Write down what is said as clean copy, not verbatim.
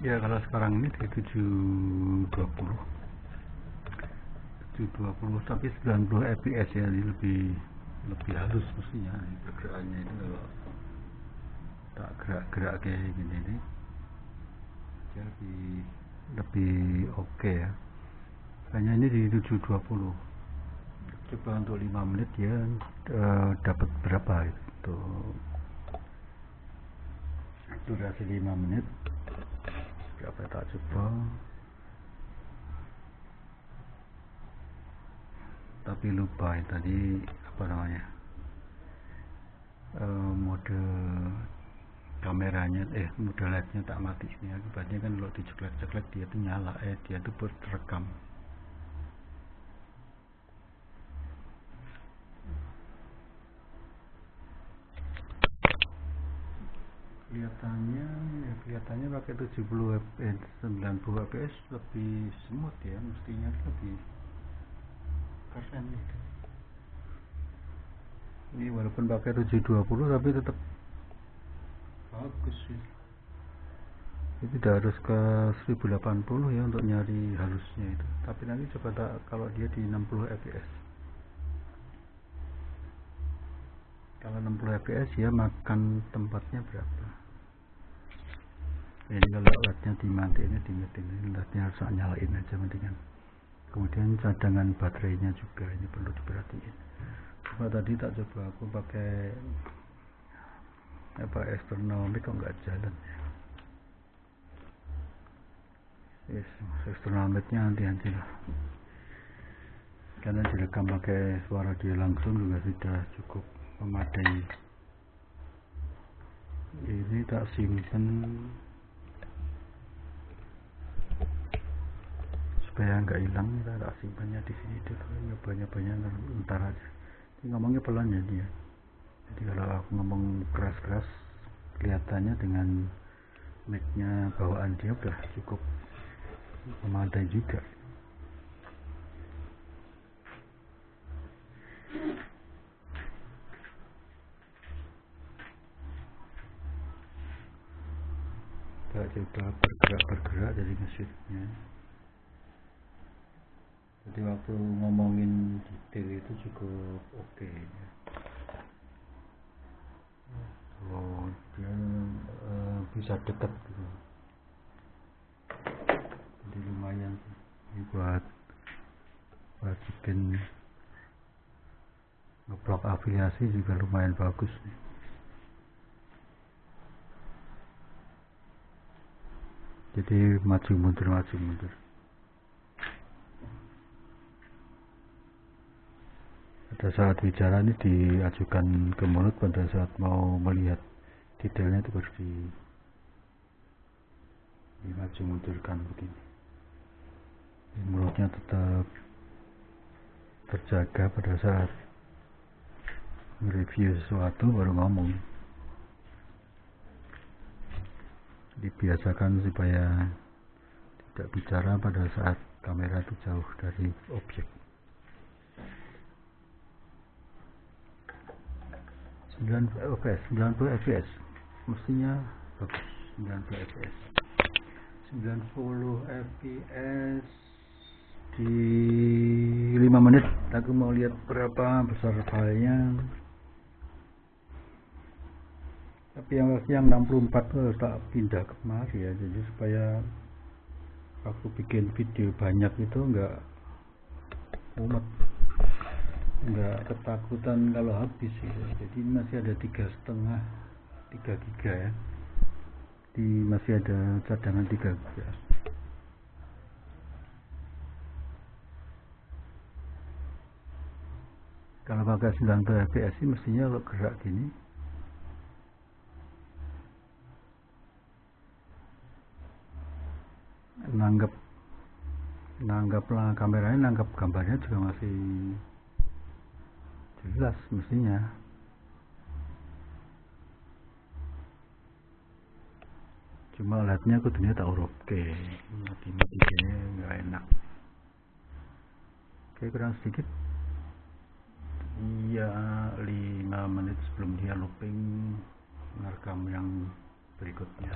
Ya kalau sekarang ini di 720 tapi 90 fps ya, ini lebih halus mestinya pergerakannya itu. Kalau tak gerak-gerak kayak gini nih dia lebih oke ya. Hanya ini di 720. Coba untuk 5 menit ya, dapat berapa itu durasi 5 menit berapa, tak coba. Tapi lupa ya, tadi apa namanya, mode kameranya mode LED-nya tak mati ini. Akibatnya kan kalau diceklek-ceklek dia tuh nyala, dia tuh terekam. Kelihatannya pakai 90 fps lebih smooth ya, mestinya lebih keren gitu. Ini walaupun pakai 720 tapi tetap bagus sih. Ini tidak harus ke 1080 ya untuk nyari halusnya itu. Tapi nanti coba kalau dia di 60 fps. Kalau 60 fps ya makan tempatnya berapa. Ini kalau LED-nya dimatiin, ini LED-nya harus nyalain aja mendingan. Kemudian cadangan baterainya juga ini perlu diperhatiin. Coba tadi tak coba aku pakai external mic kok nggak jalan ya. External mic-nya hati-hati lah, karena direkam pakai suara dia langsung juga sudah cukup memadai. Ini tak simpen supaya nggak hilang, kita tak simpannya di sini dulu. Banyak ntar aja. Ini ngomongnya pelan ya dia, jadi kalau aku ngomong keras-keras kelihatannya dengan mic-nya bawaan dia udah cukup memadai juga. Kita coba bergerak dari nge-shootnya. Jadi waktu ngomongin detail itu cukup oke ya. Oh, dia bisa dekat gitu. Jadi lumayan sih. Ini buat bikin ngeblok afiliasi juga lumayan bagus nih. Jadi maju mundur. Pada saat bicara ini diajukan ke mulut, pada saat mau melihat detailnya itu harus dimaju mundurkan begini. Mulutnya tetap terjaga pada saat review sesuatu baru ngomong. Dibiasakan supaya tidak bicara pada saat kamera itu jauh dari objek. 90 fps mestinya bagus. 90 fps di 5 menit. Aku mau lihat berapa besar filenya, tapi yang 64 harus tak pindah kemari ya, jadi supaya aku bikin video banyak itu enggak umat, enggak ketakutan kalau habis ya. Jadi masih ada 3 giga ya, masih ada cadangan 3 giga. Kalau pakai 90 fps mestinya kalau gerak gini nanggaplah kameranya, nanggap gambarnya juga masih jelas mestinya. Cuma LED-nya kudunya tak oke, mati-matinya nggak enak. Oke, kurang sedikit. Iya, 5 menit sebelum dia looping merekam yang berikutnya.